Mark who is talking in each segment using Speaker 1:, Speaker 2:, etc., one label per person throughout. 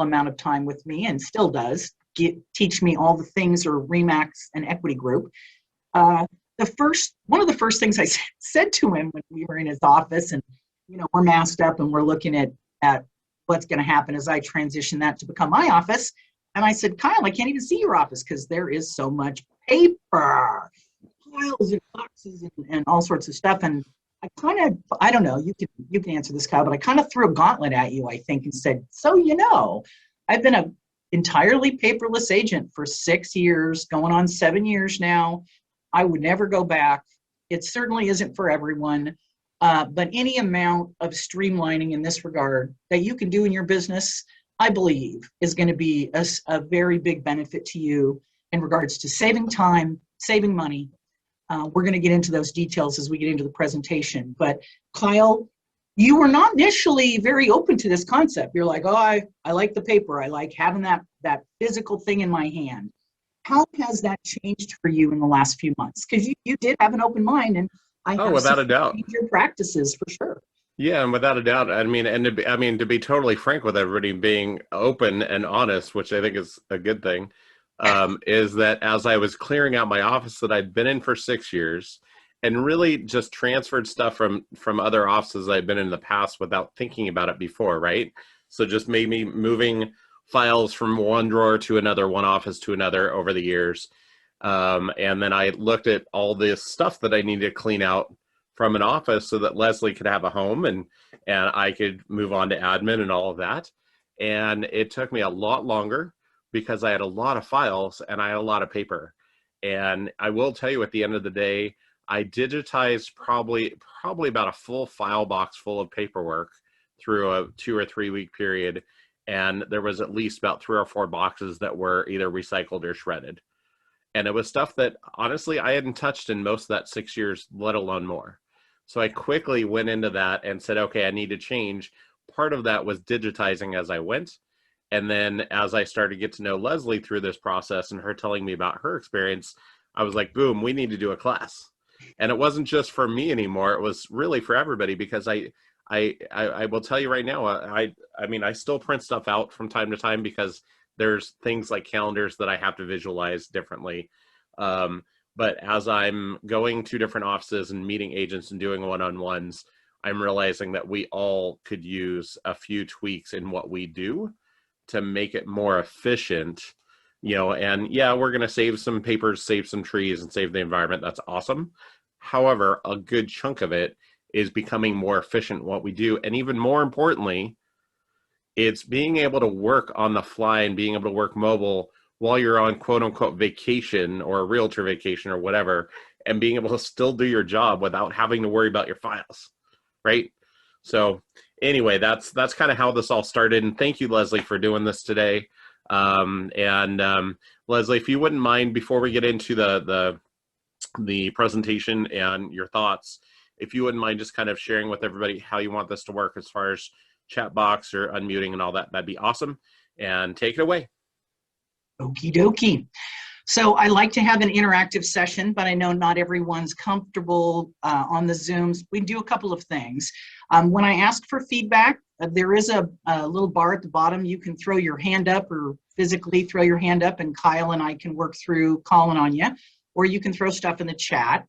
Speaker 1: amount of time with me and still does teach me all the things, or Remax and Equity Group. One of the first things I said to him when we were in his office, and we're masked up and we're looking at what's going to happen as I transition that to become my office. And I said, Kyle, I can't even see your office because there is so much paper, piles and boxes and all sorts of stuff. And I don't know, you can answer this, Kyle, but I kind of threw a gauntlet at you, I think, and said, so, I've been an entirely paperless agent for 6 years, going on 7 years now. I would never go back. It certainly isn't for everyone, but any amount of streamlining in this regard that you can do in your business, I believe, is going to be a very big benefit to you in regards to saving time, saving money. We're going to get into those details as we get into the presentation. But Kyle, you were not initially very open to this concept. You're like, oh, I like the paper. I like having that physical thing in my hand. How has that changed for you in the last few months? Because you did have an open mind, and I have
Speaker 2: without a doubt,
Speaker 1: your practices for sure.
Speaker 2: Yeah, and without a doubt, I mean, to be totally frank with everybody, being open and honest, which I think is a good thing, is that as I was clearing out my office that I'd been in for 6 years, and really just transferred stuff from other offices I'd been in the past without thinking about it before, right? So just maybe moving files from one drawer to another, one office to another over the years. And then I looked at all this stuff that I needed to clean out from an office so that Lesli could have a home and I could move on to admin and all of that. And it took me a lot longer because I had a lot of files and I had a lot of paper. And I will tell you, at the end of the day, I digitized probably about a full file box full of paperwork through a 2 or 3 week period. And there was at least about 3 or 4 boxes that were either recycled or shredded. And it was stuff that honestly I hadn't touched in most of that 6 years, let alone more. So I quickly went into that and said, okay, I need to change. Part of that was digitizing as I went. And then as I started to get to know Lesli through this process and her telling me about her experience, I was like, boom, we need to do a class. And it wasn't just for me anymore. It was really for everybody, because I will tell you right now, I mean, I still print stuff out from time to time because there's things like calendars that I have to visualize differently. But as I'm going to different offices and meeting agents and doing one-on-ones, I'm realizing that we all could use a few tweaks in what we do to make it more efficient, and yeah, we're going to save some papers, save some trees, and save the environment. That's awesome. However, a good chunk of it is becoming more efficient in what we do. And even more importantly, it's being able to work on the fly and being able to work mobile while you're on quote unquote vacation or a realtor vacation or whatever, and being able to still do your job without having to worry about your files, right? So anyway, that's kind of how this all started. And thank you, Lesli, for doing this today. Lesli, if you wouldn't mind, before we get into the presentation and your thoughts, if you wouldn't mind just kind of sharing with everybody how you want this to work as far as chat box or unmuting and all that, that'd be awesome. And take it away.
Speaker 1: Okie dokie. So I like to have an interactive session, but I know not everyone's comfortable on the Zooms. We do a couple of things. When I ask for feedback, there is a little bar at the bottom. You can throw your hand up or physically throw your hand up, and Kyle and I can work through calling on you, or you can throw stuff in the chat.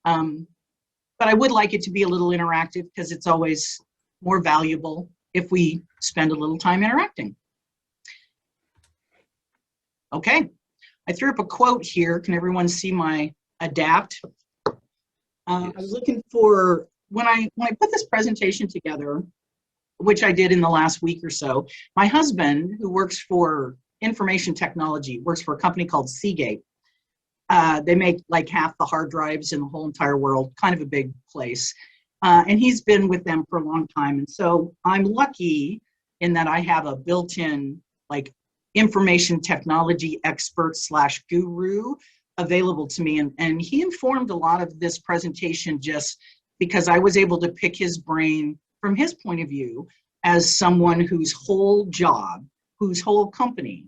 Speaker 1: But I would like it to be a little interactive because it's always more valuable if we spend a little time interacting. Okay, I threw up a quote here. Can everyone see my adapt? Yes. I was looking for, when I put this presentation together, which I did in the last week or so, my husband, who works for information technology, works for a company called Seagate. They make like half the hard drives in the whole entire world, kind of a big place. And he's been with them for a long time. And so I'm lucky in that I have a built-in like information technology expert / guru available to me. And he informed a lot of this presentation just because I was able to pick his brain from his point of view as someone whose whole job, whose whole company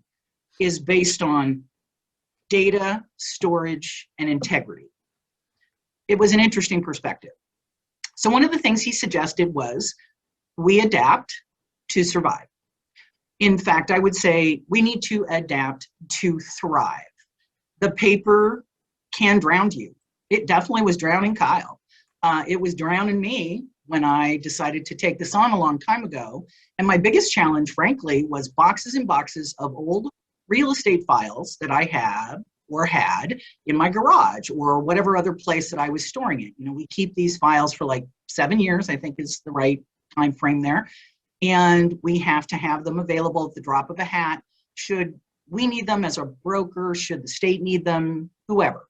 Speaker 1: is based on data, storage, and integrity. It was an interesting perspective. So one of the things he suggested was we adapt to survive. In fact, I would say we need to adapt to thrive. The paper can drown you. It definitely was drowning Kyle. It was drowning me when I decided to take this on a long time ago. And my biggest challenge, frankly, was boxes and boxes of old real estate files that I have or had in my garage or whatever other place that I was storing it. You know, we keep these files for like 7 years, I think is the right time frame there. And we have to have them available at the drop of a hat. Should we need them as a broker? Should the state need them? Whoever.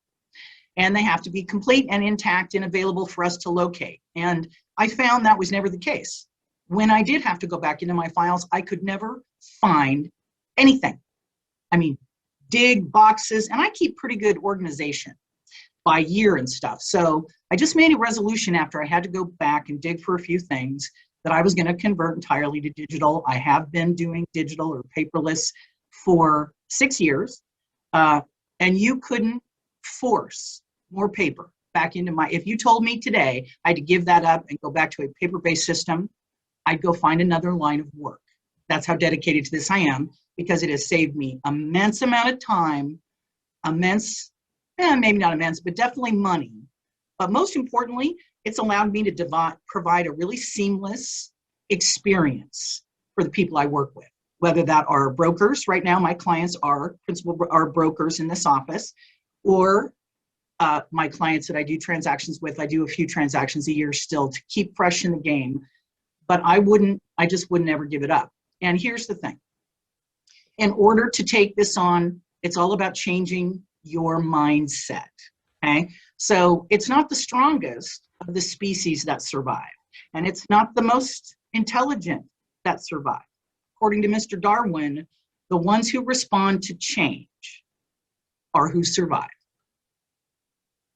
Speaker 1: And they have to be complete and intact and available for us to locate. And I found that was never the case. When I did have to go back into my files, I could never find anything. I mean, dig boxes, and I keep pretty good organization by year and stuff. So I just made a resolution after I had to go back and dig for a few things that I was going to convert entirely to digital. I have been doing digital or paperless for 6 years, and you couldn't force more paper back into my, if you told me today I had to give that up and go back to a paper-based system, I'd go find another line of work. That's how dedicated to this I am, because it has saved me immense amount of time, maybe not immense, but definitely money. But most importantly, it's allowed me to provide a really seamless experience for the people I work with, whether that are brokers. Right now, my clients are brokers in this office, or my clients that I do transactions with. I do a few transactions a year still to keep fresh in the game, but I just wouldn't ever give it up. And here's the thing. In order to take this on, it's all about changing your mindset, okay? So it's not the strongest of the species that survive, and it's not the most intelligent that survive. According to Mr. Darwin, the ones who respond to change are who survive.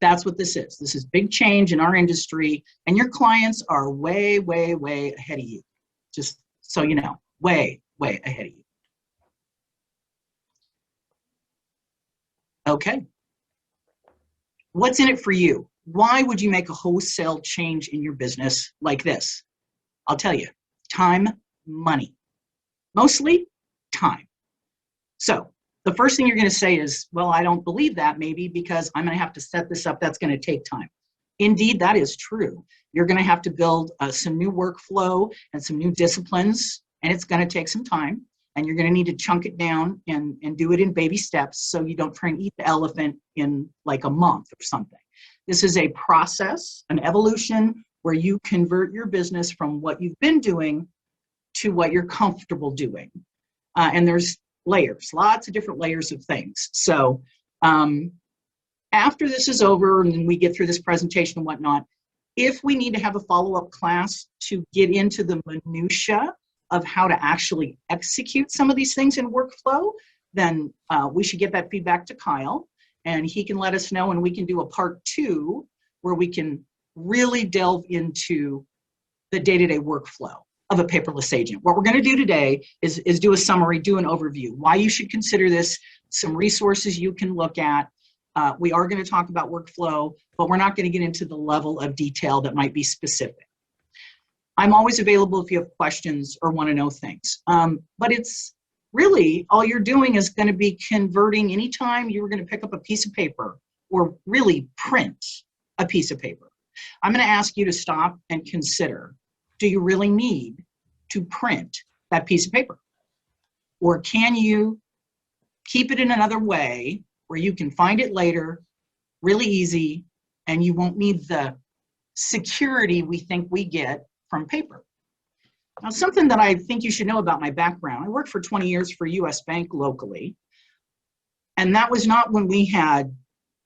Speaker 1: That's what this is. This is big change in our industry, and your clients are way, way, way ahead of you. Just so you know, way, way ahead of you. Okay. What's in it for you? Why would you make a wholesale change in your business like this? I'll tell you, time, money. Mostly time. So the first thing you're going to say is, well, I don't believe that, maybe because I'm going to have to set this up. That's going to take time. Indeed, that is true. You're going to have to build some new workflow and some new disciplines, and it's going to take some time. And you're going to need to chunk it down and do it in baby steps so you don't try and eat the elephant in like a month or something. This is a process, an evolution, where you convert your business from what you've been doing to what you're comfortable doing. And there's layers, lots of different layers of things. So after this is over and we get through this presentation and whatnot, if we need to have a follow-up class to get into the minutia of how to actually execute some of these things in workflow, then we should get that feedback to Kyle, and he can let us know, and we can do a part 2 where we can really delve into the day-to-day workflow of a paperless agent. What we're going to do today is do a summary, do an overview, why you should consider this, some resources you can look at. We are going to talk about workflow, but we're not going to get into the level of detail that might be specific. I'm always available if you have questions or want to know things. But it's really, all you're doing is going to be converting. Anytime you're going to pick up a piece of paper or really print a piece of paper, I'm going to ask you to stop and consider, do you really need to print that piece of paper? Or can you keep it in another way where you can find it later, really easy, and you won't need the security we think we get from paper? Now, something that I think you should know about my background, I worked for 20 years for US Bank locally, and that was not when we had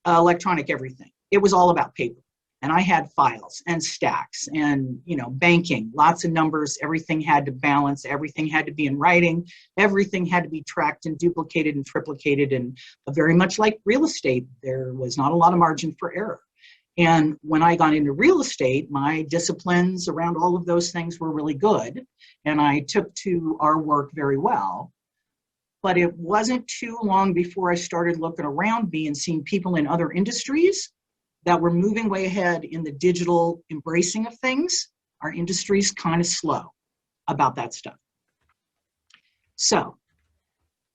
Speaker 1: electronic everything. It was all about paper. And I had files and stacks and, you know, banking, lots of numbers, everything had to balance, everything had to be in writing, everything had to be tracked and duplicated and triplicated, and very much like real estate, there was not a lot of margin for error. And when I got into real estate, my disciplines around all of those things were really good, and I took to our work very well. But it wasn't too long before I started looking around me and seeing people in other industries that were moving way ahead in the digital embracing of things. Our industry's kind of slow about that stuff. So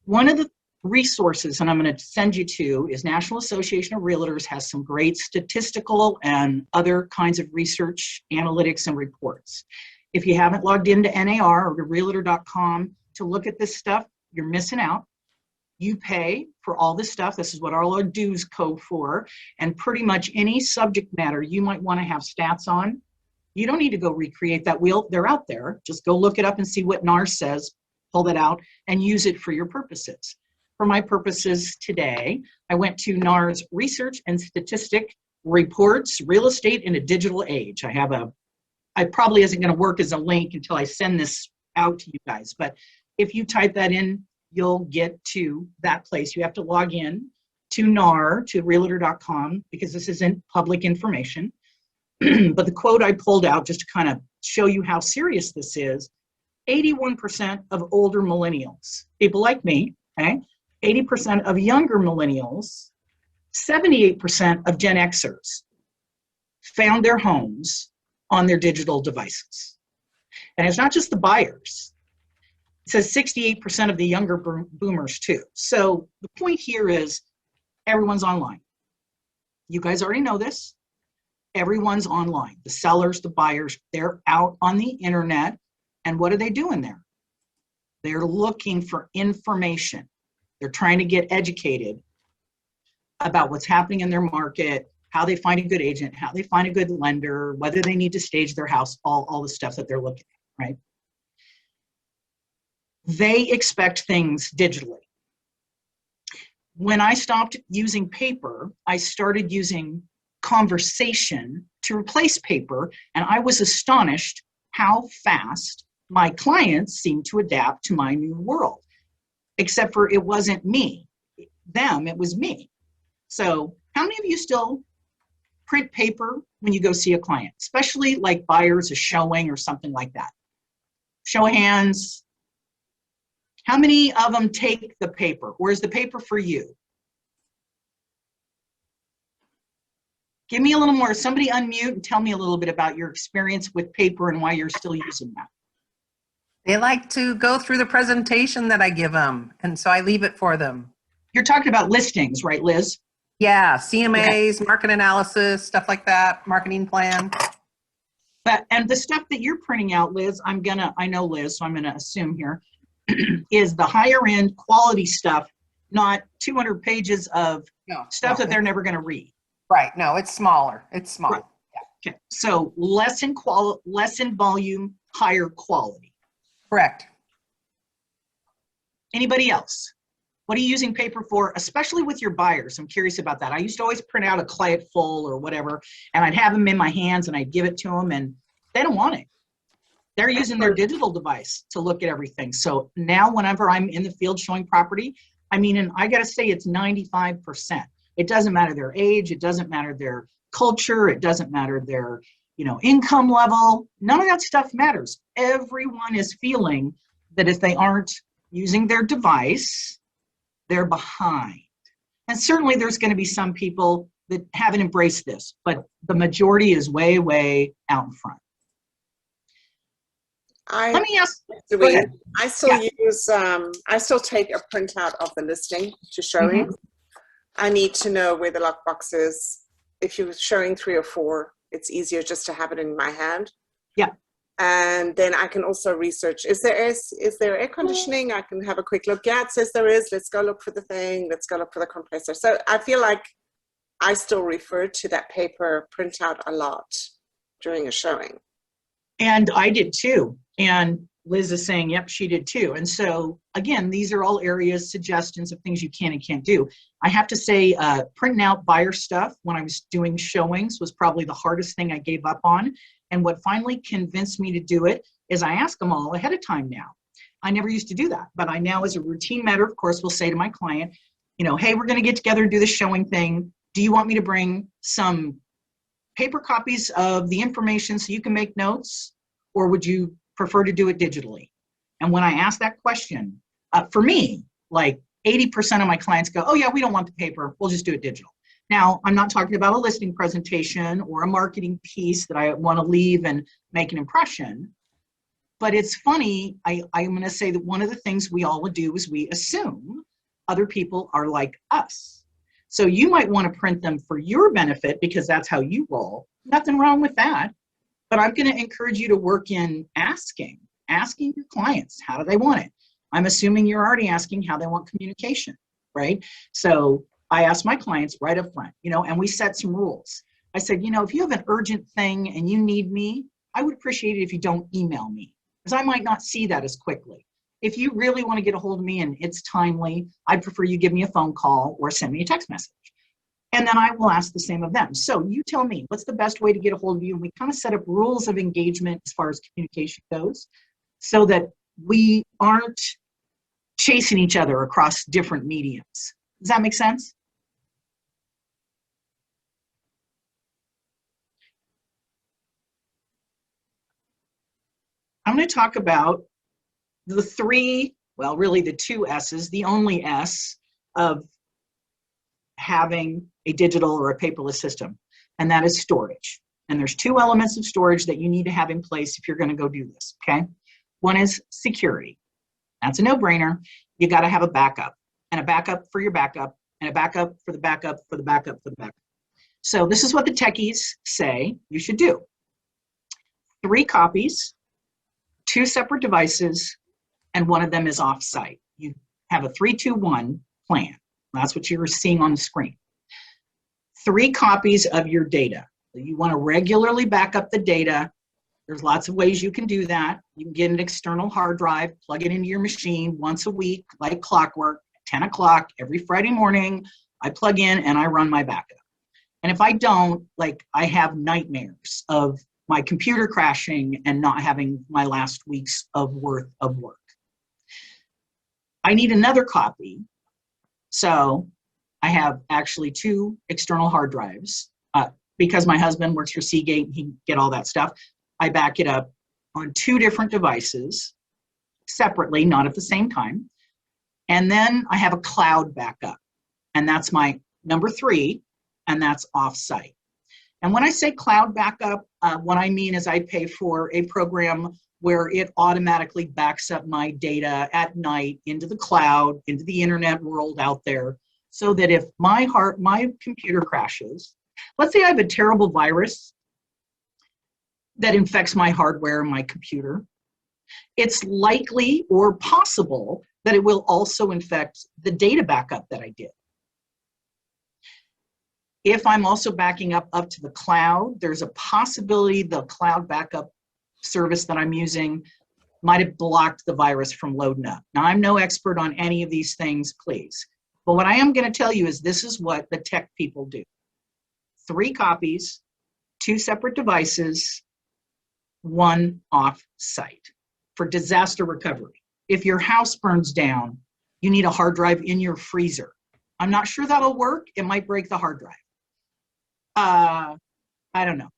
Speaker 1: one of the resources, and I'm going to send you to, is National Association of Realtors has some great statistical and other kinds of research, analytics, and reports. If you haven't logged into NAR or to realtor.com to look at this stuff, you're missing out. You pay for all this stuff. This is what all our dues go for. And pretty much any subject matter you might want to have stats on, you don't need to go recreate that wheel. They're out there. Just go look it up and see what NAR says, pull that out, and use it for your purposes. For my purposes today, I went to NAR's Research and Statistic Reports, Real Estate in a Digital Age. I probably isn't going to work as a link until I send this out to you guys. But if you type that in, you'll get to that place. You have to log in to NAR, to realtor.com, because this isn't public information. But the quote I pulled out, just to kind of show you how serious this is, 81% of older millennials, people like me, okay, 80% of younger millennials, 78% of Gen Xers found their homes on their digital devices. And it's not just the buyers. It says 68% of the younger boomers too. So the point here is everyone's online. You guys already know this. Everyone's online. The sellers, the buyers, they're out on the internet. And what are they doing there? They're looking for information. They're trying to get educated about what's happening in their market, how they find a good agent, how they find a good lender, whether they need to stage their house, all the stuff that they're looking at, right? They expect things digitally. When I stopped using paper, I started using conversation to replace paper, and I was astonished how fast my clients seemed to adapt to my new world. Except for it wasn't me, them, it was me. So how many of you still print paper when you go see a client, especially like buyers, a showing or something like that? Show of hands. How many of them take the paper? Or is the paper for you? Give me a little more. Somebody unmute and tell me a little bit about your experience with paper and why you're still using that.
Speaker 3: They like to go through the presentation that I give them, and so I leave it for them.
Speaker 1: You're talking about listings, right, Liz?
Speaker 3: Yeah, CMAs, market analysis, stuff like that, marketing plan.
Speaker 1: And the stuff that you're printing out, Liz, I know Liz, so I'm gonna assume here, is the higher end quality stuff, not 200 pages of stuff that they're never gonna read.
Speaker 3: Right, no, it's smaller, it's small.
Speaker 1: Right. Yeah. Okay, so less in volume, higher quality.
Speaker 3: Correct.
Speaker 1: Anybody else? What are you using paper for, especially with your buyers? I'm curious about that. I used to always print out a client full or whatever, and I'd have them in my hands and I'd give it to them, and they don't want it. They're using their digital device to look at everything. So now whenever I'm in the field showing property, I mean, and I gotta say it's 95%. It doesn't matter their age, it doesn't matter their culture, it doesn't matter their income level. None of that stuff matters. Everyone is feeling that if they aren't using their device, they're behind. And certainly there's going to be some people that haven't embraced this, but the majority is way, way out in front. Let me ask.
Speaker 4: Go ahead. I still take a printout of the listing to showing. I need to know where the lockbox is. If you're showing 3 or 4, it's easier just to have it in my hand.
Speaker 1: Yeah.
Speaker 4: And then I can also research, is there air conditioning? I can have a quick look. Yeah, it says there is. Let's go look for the thing. Let's go look for the compressor. So I feel like I still refer to that paper printout a lot during a showing.
Speaker 1: And I did too. And Liz is saying, yep, she did too. And so again, these are all areas, suggestions of things you can and can't do. I have to say, printing out buyer stuff when I was doing showings was probably the hardest thing I gave up on. And what finally convinced me to do it is I ask them all ahead of time now. I never used to do that, but I now, as a routine matter, of course, will say to my client, hey, we're going to get together and do this showing thing. Do you want me to bring some paper copies of the information so you can make notes, or would you prefer to do it digitally? And when I ask that question, for me, like 80% of my clients go, oh yeah, we don't want the paper, we'll just do it digital. Now, I'm not talking about a listing presentation or a marketing piece that I want to leave and make an impression, But it's funny, I'm going to say that one of the things we all do is we assume other people are like us. So you might want to print them for your benefit because that's how you roll. Nothing wrong with that. But I'm going to encourage you to work in asking your clients, how do they want it? I'm assuming you're already asking how they want communication, right? So I ask my clients right up front, and we set some rules. I said, if you have an urgent thing and you need me, I would appreciate it if you don't email me, because I might not see that as quickly. If you really want to get a hold of me and it's timely, I'd prefer you give me a phone call or send me a text message. And then I will ask the same of them. So you tell me, what's the best way to get a hold of you? And we kind of set up rules of engagement as far as communication goes, so that we aren't chasing each other across different mediums. Does that make sense? I'm going to talk about the the two S's, the only S of having a digital or a paperless system, and that is storage. And there's two elements of storage that you need to have in place if you're going to go do this, okay? One is security. That's a no-brainer. You got to have a backup, and a backup for your backup, and a backup for the backup for the backup for the backup. So this is what the techies say you should do. 3 copies, 2 separate devices, and one of them is off-site. You have a 3-2-1 plan. That's what you're seeing on the screen. 3 copies of your data. You want to regularly back up the data. There's lots of ways you can do that. You can get an external hard drive, plug it into your machine once a week, like clockwork, 10 o'clock every Friday morning. I plug in and I run my backup. And if I don't, I have nightmares of my computer crashing and not having my last week's worth of work. I need another copy. So I have actually 2 external hard drives. Because my husband works for Seagate and he can get all that stuff, I back it up on 2 different devices separately, not at the same time. And then I have a cloud backup, and that's my number 3, and that's off-site. And when I say cloud backup, what I mean is I pay for a program where it automatically backs up my data at night into the cloud, into the internet world out there, so that if my computer crashes, let's say I have a terrible virus that infects my hardware and my computer, it's likely or possible that it will also infect the data backup that I did. If I'm also backing up to the cloud, there's a possibility the cloud backup service that I'm using might have blocked the virus from loading up. Now, I'm no expert on any of these things, please. But what I am going to tell you is this is what the tech people do. 3 copies, 2 separate devices, 1 off-site for disaster recovery. If your house burns down, you need a hard drive in your freezer. I'm not sure that'll work. It might break the hard drive. I don't know.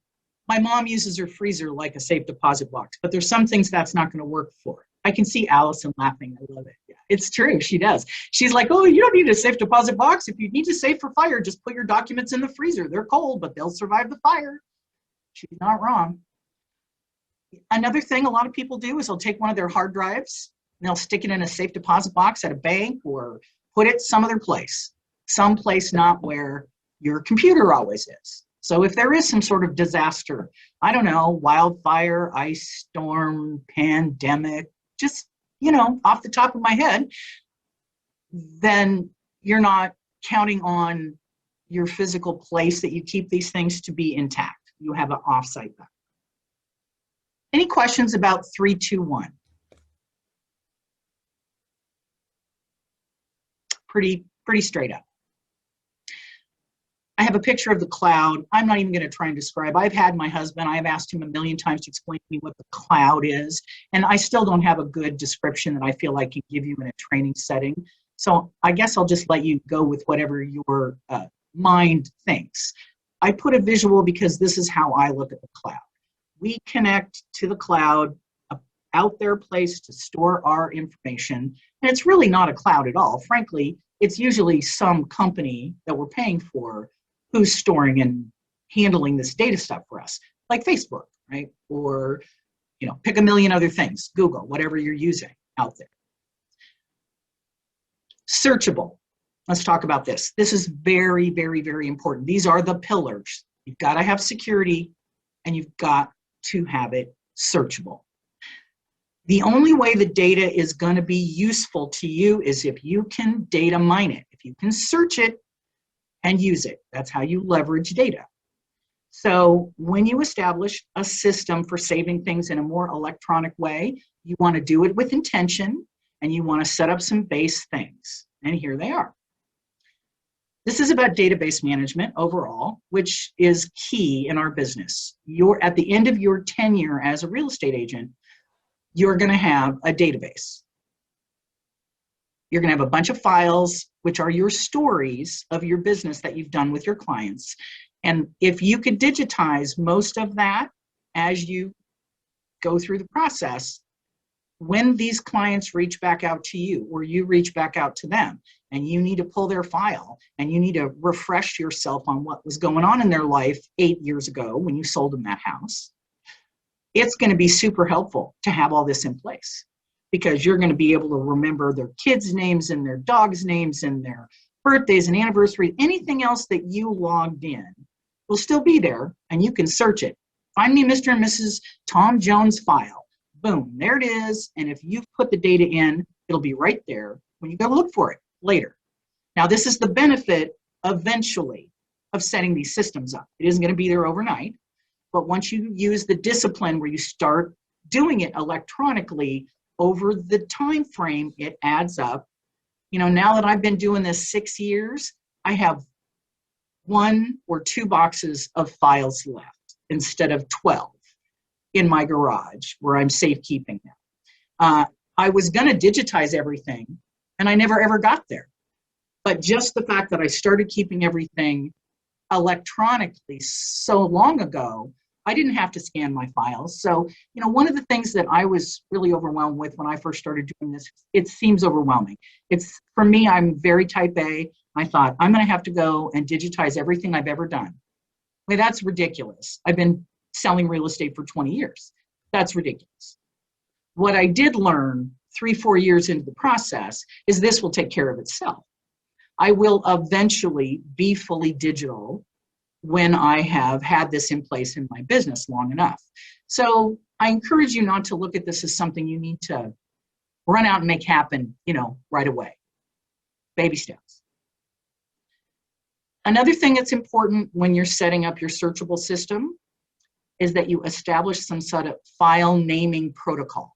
Speaker 1: My mom uses her freezer like a safe deposit box, but there's some things that's not going to work for. I can see Allison laughing. I love it. Yeah, it's true. She does. She's like, oh, you don't need a safe deposit box. If you need to save for fire, just put your documents in the freezer. They're cold, but they'll survive the fire. She's not wrong. Another thing a lot of people do is they'll take one of their hard drives and they'll stick it in a safe deposit box at a bank or put it some other place, someplace not where your computer always is. So if there is some sort of disaster, I don't know, wildfire, ice storm, pandemic, just, off the top of my head, then you're not counting on your physical place that you keep these things to be intact. You have an offsite backup. Any questions about 3-2-1? Pretty straight up. I have a picture of the cloud. I'm not even going to try and describe. I've had my husband, I've asked him a million times to explain to me what the cloud is, and I still don't have a good description that I feel I can give you in a training setting. So I guess I'll just let you go with whatever your mind thinks. I put a visual because this is how I look at the cloud. We connect to the cloud, a out there place to store our information, and it's really not a cloud at all. Frankly, it's usually some company that we're paying for who's storing and handling this data stuff for us, like Facebook, right? Or You know, pick a million other things, Google, whatever you're using out there. Searchable. Let's talk about this. This is very, very, very important. These are the pillars. You've got to have security and you've got to have it searchable. The only way the data is going to be useful to you is if you can data mine it, if you can search it and use it. That's how you leverage data. So when you establish a system for saving things in a more electronic way, you want to do it with intention and you want to set up some base things. And here they are. This is about database management overall, which is key in our business. You're at the end of your tenure as a real estate agent, you're going to have a database. You're going to have a bunch of files, which are your stories of your business that you've done with your clients. And if you could digitize most of that as you go through the process, when these clients reach back out to you or you reach back out to them and you need to pull their file and you need to refresh yourself on what was going on in their life 8 years ago when you sold them that house, it's going to be super helpful to have all this in place because you're going to be able to remember their kids' names and their dogs' names and their birthdays and anniversaries. Anything else that you logged in will still be there and you can search it. Find me Mr. and Mrs. Tom Jones file. Boom, there it is. And if you've put the data in, it'll be right there when you go look for it later. Now, this is the benefit eventually of setting these systems up. It isn't going to be there overnight, but once you use the discipline where you start doing it electronically over the time frame, it adds up. You know, now that I've been doing this 6 years, I have 1 or 2 boxes of files left instead of 12 in my garage where I'm safekeeping them. I was going to digitize everything and I never ever got there. But just the fact that I started keeping everything electronically so long ago, I didn't have to scan my files. So, you know, one of the things that I was really overwhelmed with when I first started doing this, it seems overwhelming. It's, for me, I'm very type A. I thought, I'm going to have to go and digitize everything I've ever done. Well, that's ridiculous. I've been selling real estate for 20 years. That's ridiculous. What I did learn 3-4 years into the process is this will take care of itself. I will eventually be fully digital when I have had this in place in my business long enough. So I encourage you not to look at this as something you need to run out and make happen, you know, right away. Baby steps. Another thing that's important when you're setting up your searchable system is that you establish some sort of file naming protocol.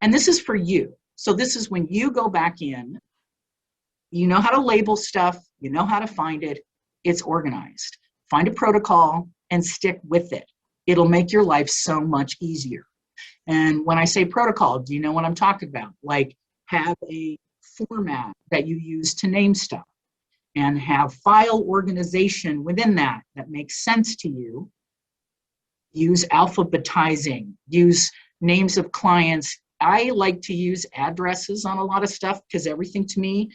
Speaker 1: And this is for you. So this is when you go back in, you know how to label stuff, you know how to find it, it's organized. Find a protocol and stick with it. It'll make your life so much easier. And when I say protocol, do you know what I'm talking about? Like have a format that you use to name stuff and have file organization within that that makes sense to you. Use alphabetizing, use names of clients. I like to use addresses on a lot of stuff because everything to me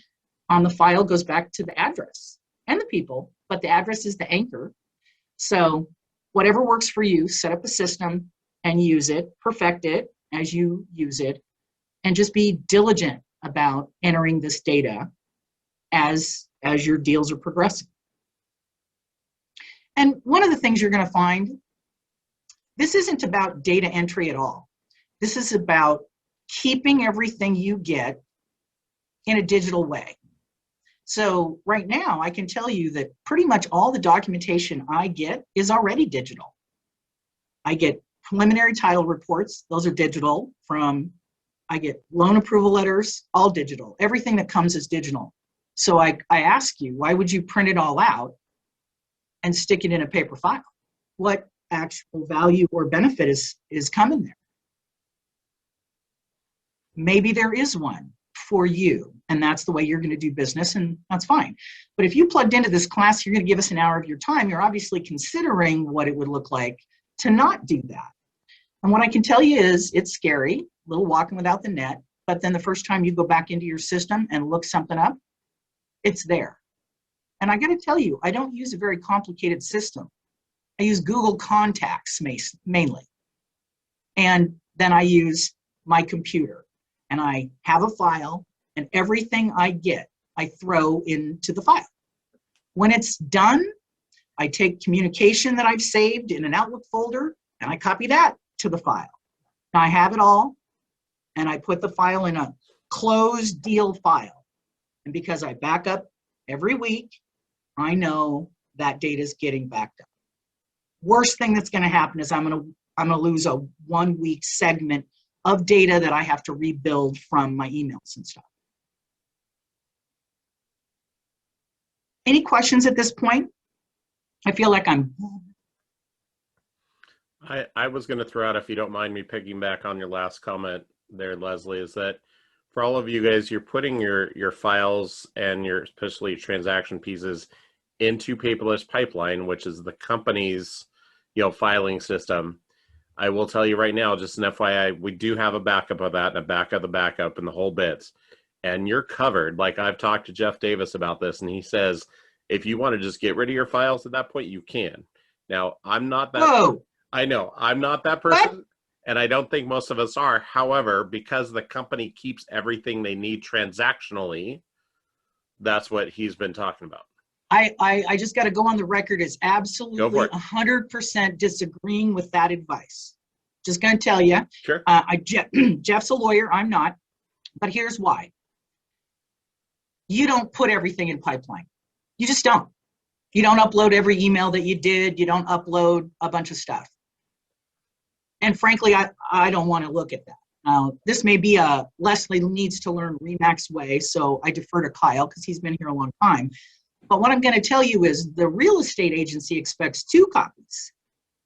Speaker 1: on the file goes back to the address and the people, but the address is the anchor. So whatever works for you, set up a system and use it, perfect it as you use it, and just be diligent about entering this data as your deals are progressing. And one of the things you're going to find, this isn't about data entry at all. This is about keeping everything you get in a digital way. So right now, I can tell you that pretty much all the documentation I get is already digital. I get preliminary title reports. Those are digital. I get loan approval letters, all digital. Everything that comes is digital. So I ask you, why would you print it all out and stick it in a paper file? What actual value or benefit is coming there? Maybe there is one for you, and that's the way you're going to do business, and that's fine. But if you plugged into this class, you're going to give us an hour of your time, you're obviously considering what it would look like to not do that. And what I can tell you is it's scary, a little walking without the net, but then the first time you go back into your system and look something up, it's there. And I got to tell you, I don't use a very complicated system. I use Google Contacts mainly. And then I use my computer, and I have a file, and everything I get, I throw into the file. When it's done, I take communication that I've saved in an Outlook folder, and I copy that to the file. Now I have it all, and I put the file in a closed deal file. And because I back up every week, I know that data is getting backed up. Worst thing that's going to happen is I'm going to lose a 1 week segment of data that I have to rebuild from my emails and stuff. Any questions at this point? I feel like I'm.
Speaker 2: I was going to throw out, if you don't mind me picking back on your last comment there, Leslie, is that for all of you guys, you're putting your files and your especially transaction pieces into Paperless Pipeline, which is the company's filing system. I will tell you right now, just an FYI, we do have a backup of that and a backup of the backup and the whole bits. And you're covered. Like, I've talked to Jeff Davis about this, and he says, if you want to just get rid of your files at that point, you can. Now, I'm not that.
Speaker 1: Whoa.
Speaker 2: I know, I'm not that person, and I don't think most of us are. However, because the company keeps everything they need transactionally, that's what he's been talking about.
Speaker 1: I just got to go on the record as absolutely 100% disagreeing with that advice. Just going to tell you.
Speaker 2: Sure.
Speaker 1: Jeff's a lawyer. I'm not. But here's why. You don't put everything in pipeline. You just don't. You don't upload every email that you did. You don't upload a bunch of stuff. And frankly, I don't want to look at that. This may be a Leslie needs to learn Remax way, so I defer to Kyle because he's been here a long time. But what I'm going to tell you is the real estate agency expects 2 copies.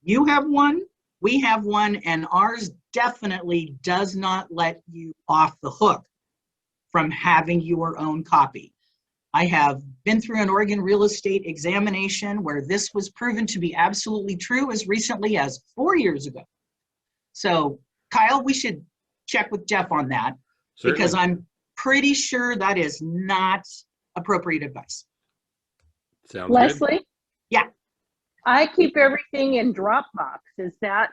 Speaker 1: You have one, we have one, and ours definitely does not let you off the hook from having your own copy. I have been through an Oregon real estate examination where this was proven to be absolutely true as recently as 4 years ago. So, Kyle, we should check with Jeff on that. Certainly. Because I'm pretty sure that is not appropriate advice.
Speaker 2: Sounds
Speaker 5: Leslie?
Speaker 2: Good.
Speaker 1: Yeah.
Speaker 5: I keep everything in Dropbox. Is that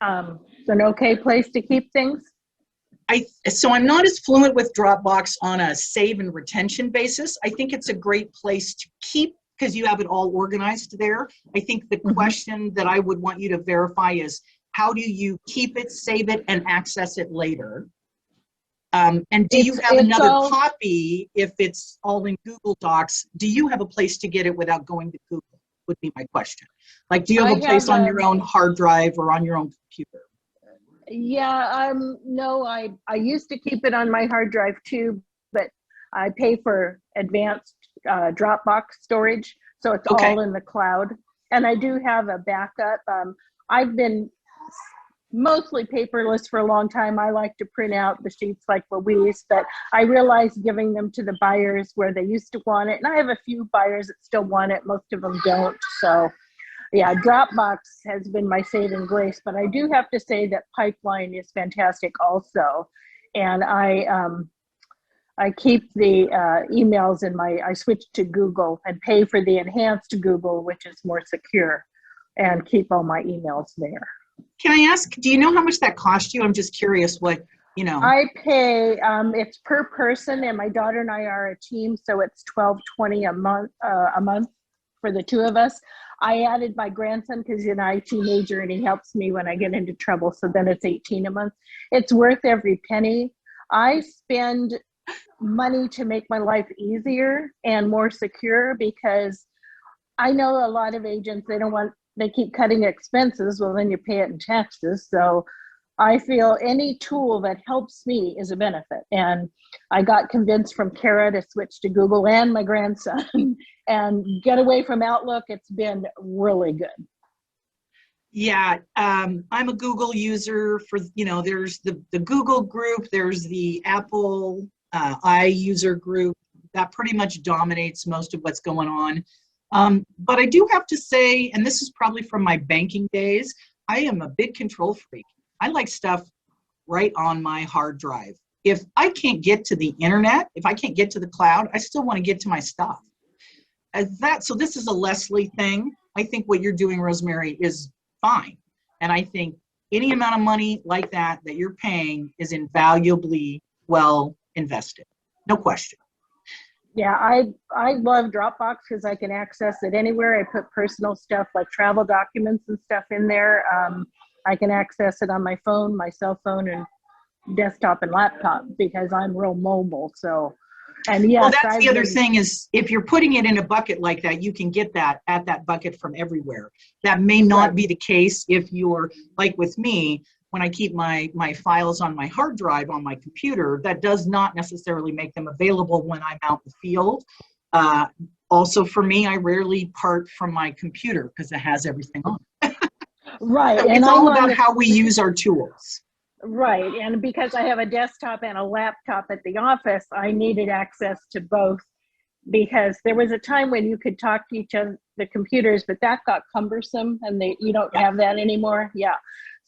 Speaker 5: an okay place to keep things?
Speaker 1: So I'm not as fluent with Dropbox on a save and retention basis. I think it's a great place to keep because you have it all organized there. I think the question that I would want you to verify is how do you keep it, save it, and access it later? And do you have another copy if it's all in Google Docs? Do you have a place to get it without going to Google would be my question. Like, do you have a place on your own hard drive or on your own computer?
Speaker 5: Yeah, no, I used to keep it on my hard drive too, but I pay for advanced Dropbox storage, so it's all in the cloud. And I do have a backup. I've been mostly paperless for a long time. I like to print out the sheets like Louise, but I realized giving them to the buyers where they used to want it, and I have a few buyers that still want it, most of them don't, so yeah, Dropbox has been my saving grace, but I do have to say that Pipeline is fantastic also. And I keep the emails in I switched to Google and pay for the enhanced Google, which is more secure, and keep all my emails there.
Speaker 1: Can I ask, do you know how much that cost you? I'm just curious what,
Speaker 5: I pay, it's per person, and my daughter and I are a team, so it's $12.20 a month for the 2 of us. I added my grandson because he's an IT major and he helps me when I get into trouble. So then it's $18 a month. It's worth every penny. I spend money to make my life easier and more secure because I know a lot of agents, they keep cutting expenses. Well, then you pay it in taxes. So I feel any tool that helps me is a benefit. And I got convinced from Kara to switch to Google and my grandson and get away from Outlook. It's been really good.
Speaker 1: Yeah, I'm a Google user for, there's the Google group, there's the Apple iUser group. That pretty much dominates most of what's going on. But I do have to say, and this is probably from my banking days, I am a big control freak. I like stuff right on my hard drive. If I can't get to the internet, if I can't get to the cloud, I still want to get to my stuff. So this is a Leslie thing. I think what you're doing, Rosemary, is fine. And I think any amount of money like that that you're paying is invaluably well invested. No question.
Speaker 5: Yeah, I love Dropbox because I can access it anywhere. I put personal stuff like travel documents and stuff in there. I can access it on my phone, my cell phone, and desktop and laptop because I'm real mobile. So, and yes,
Speaker 1: well, that's the other thing is if you're putting it in a bucket like that, you can get that at that bucket from everywhere. That may not be the case if you're like with me. When I keep my files on my hard drive on my computer, that does not necessarily make them available when I'm out in the field. Also for me, I rarely part from my computer because it has everything on it.
Speaker 5: Right.
Speaker 1: So
Speaker 5: and
Speaker 1: it's all about how we use our tools.
Speaker 5: Right. And because I have a desktop and a laptop at the office, I needed access to both because there was a time when you could talk to each other, the computers, but that got cumbersome and you don't have that anymore. Yeah.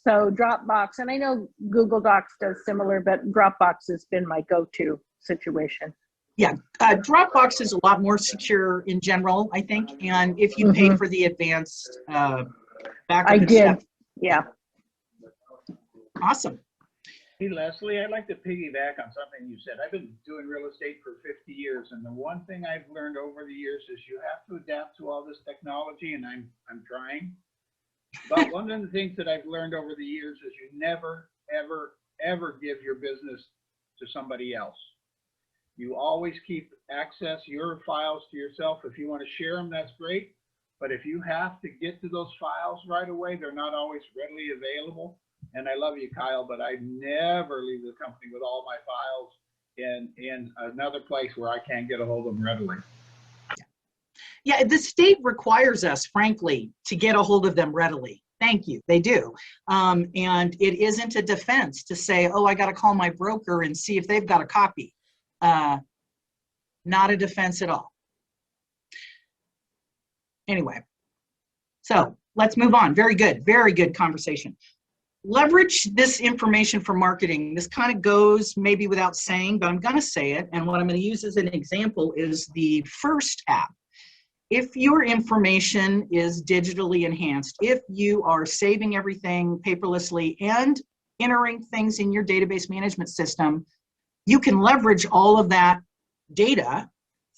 Speaker 5: So Dropbox, and I know Google Docs does similar, but Dropbox has been my go-to situation.
Speaker 1: Yeah, Dropbox is a lot more secure in general, I think. And if you pay for the advanced backup
Speaker 5: I did.
Speaker 1: stuff.
Speaker 5: Yeah.
Speaker 1: Awesome.
Speaker 6: Hey, Leslie, I'd like to piggyback on something you said. I've been doing real estate for 50 years, and the one thing I've learned over the years is you have to adapt to all this technology, and I'm trying. But one of the things that I've learned over the years is you never, ever, ever give your business to somebody else. You always keep access your files to yourself. If you want to share them, that's great. But if you have to get to those files right away, they're not always readily available. And I love you, Kyle, but I never leave the company with all my files in another place where I can't get a hold of them readily.
Speaker 1: Yeah, the state requires us, frankly, to get a hold of them readily. Thank you, they do. And it isn't a defense to say, oh, I got to call my broker and see if they've got a copy. Not a defense at all. Anyway, so let's move on. Very good conversation. Leverage this information for marketing. This kind of goes maybe without saying, but I'm going to say it. And what I'm going to use as an example is the First app. If your information is digitally enhanced, if you are saving everything paperlessly and entering things in your database management system, you can leverage all of that data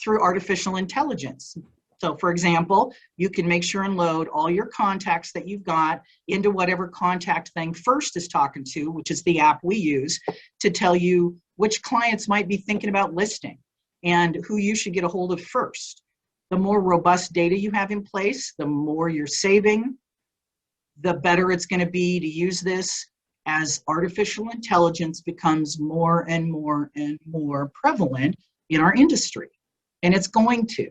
Speaker 1: through artificial intelligence. So for example, you can make sure and load all your contacts that you've got into whatever contact thing First is talking to, which is the app we use to tell you which clients might be thinking about listing and who you should get a hold of first. The more robust data you have in place, the more you're saving, the better it's going to be to use this as artificial intelligence becomes more and more and more prevalent in our industry. And it's going to.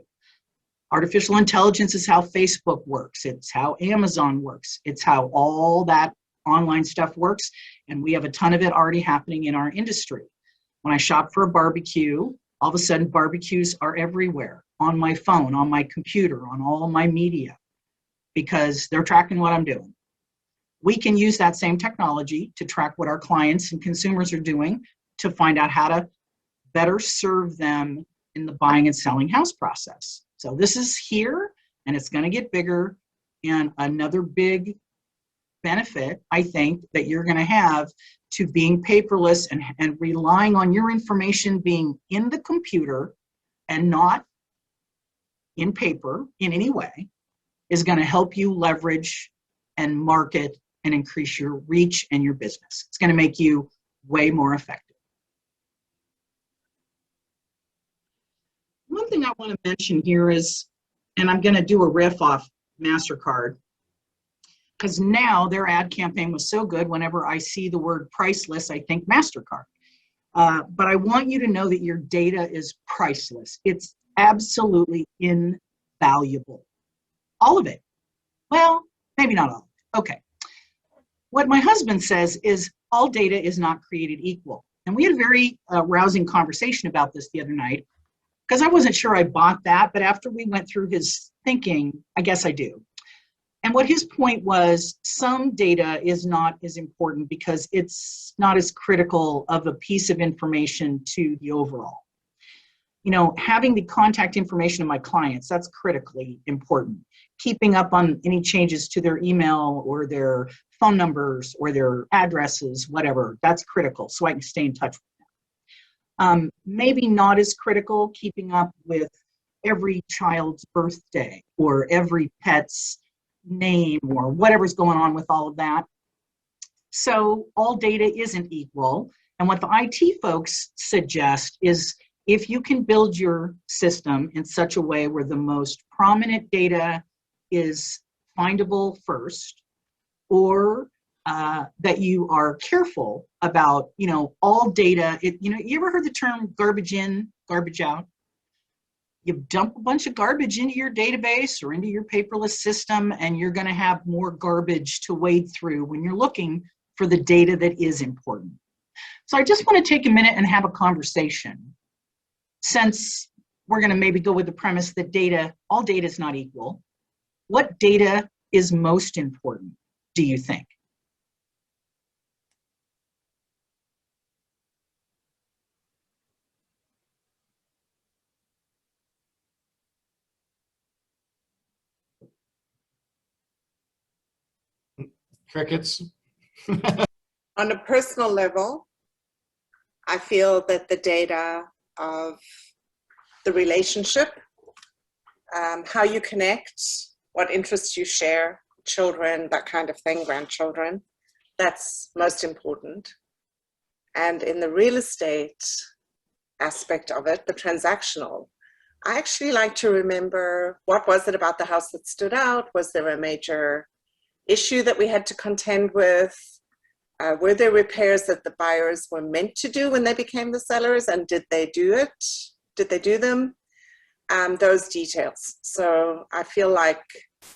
Speaker 1: Artificial intelligence is how Facebook works. It's how Amazon works. It's how all that online stuff works. And we have a ton of it already happening in our industry. When I shop for a barbecue, all of a sudden barbecues are everywhere, on my phone, on my computer, on all my media, because they're tracking what I'm doing. We can use that same technology to track what our clients and consumers are doing to find out how to better serve them in the buying and selling house process. So this is here, and it's going to get bigger. And another big benefit, I think, that you're going to have to being paperless and relying on your information being in the computer and not in paper in any way is going to help you leverage and market and increase your reach and your business. It's going to make you way more effective. One thing I want to mention here is, and I'm going to do a riff off MasterCard, because now their ad campaign was so good, whenever I see the word priceless, I think MasterCard. But I want you to know that your data is priceless. It's absolutely invaluable. All of it. Well, maybe not all of it. Okay. What my husband says is all data is not created equal. And we had a very rousing conversation about this the other night, because I wasn't sure I bought that, but after we went through his thinking, I guess I do. And what his point was, some data is not as important because it's not as critical of a piece of information to the overall. You know, having the contact information of my clients, that's critically important. Keeping up on any changes to their email or their phone numbers or their addresses, whatever, that's critical so I can stay in touch with them. Maybe not as critical, keeping up with every child's birthday or every pet's name or whatever's going on with all of that. So all data isn't equal. And what the IT folks suggest is if you can build your system in such a way where the most prominent data is findable first, or that you are careful about, you know, all data. You know, you ever heard the term garbage in, garbage out? You dump a bunch of garbage into your database or into your paperless system, and you're going to have more garbage to wade through when you're looking for the data that is important. So I just want to take a minute and have a conversation. Since we're going to maybe go with the premise that data, all data is not equal, what data is most important, do you think?
Speaker 7: Crickets.
Speaker 4: On a personal level, I feel that the data of the relationship, how you connect, what interests you share, children, that kind of thing, grandchildren, that's most important. And in the real estate aspect of it, the transactional, I actually like to remember, what was it about the house that stood out? Was there a major issue that we had to contend with? Were there repairs that the buyers were meant to do when they became the sellers, and did they do it? Did they do them? Those details. So I feel like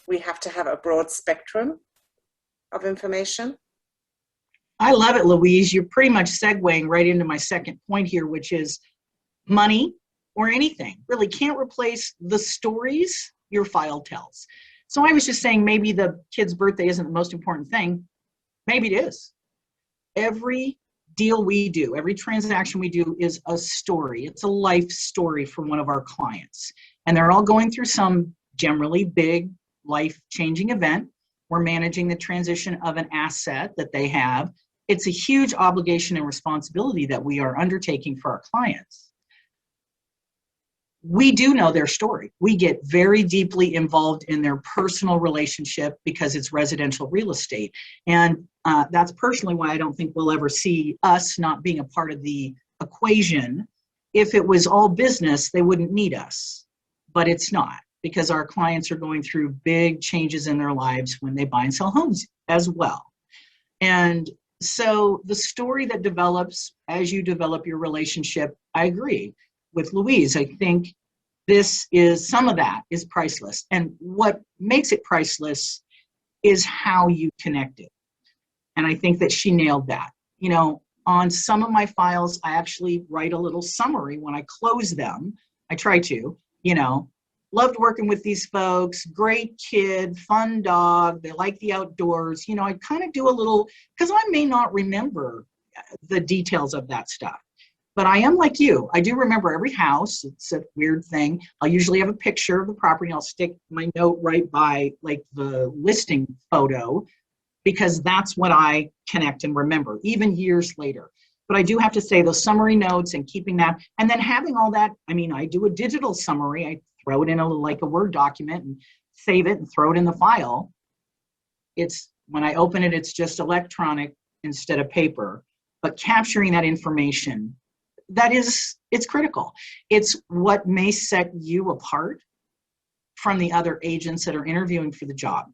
Speaker 4: we have to have a broad spectrum of information.
Speaker 1: I love it, Louise. You're pretty much segueing right into my second point here, which is money or anything really can't replace the stories your file tells. So I was just saying maybe the kid's birthday isn't the most important thing. Maybe it is. Every deal we do, every transaction we do is a story. It's a life story for one of our clients. And they're all going through some generally big life-changing event. We're managing the transition of an asset that they have. It's a huge obligation and responsibility that we are undertaking for our clients. We do know their story. We get very deeply involved in their personal relationship because it's residential real estate. And that's personally why I don't think we'll ever see us not being a part of the equation. If it was all business, they wouldn't need us, but it's not, because our clients are going through big changes in their lives when they buy and sell homes as well. And so the story that develops as you develop your relationship, I agree with Louise. I think this is, some of that is priceless. And what makes it priceless is how you connect it. And I think that she nailed that. You know, on some of my files, I actually write a little summary when I close them. I try to, you know, loved working with these folks, great kid, fun dog, they like the outdoors. You know, I kind of do a little, because I may not remember the details of that stuff. But I am like you. I do remember every house. It's a weird thing. I'll usually have a picture of the property. I'll stick my note right by like the listing photo, because that's what I connect and remember, even years later. But I do have to say those summary notes and keeping that, and then having all that. I mean, I do a digital summary. I throw it in like a Word document and save it and throw it in the file. It's, when I open it, it's just electronic instead of paper. But capturing that information, it's critical. It's what may set you apart from the other agents that are interviewing for the job.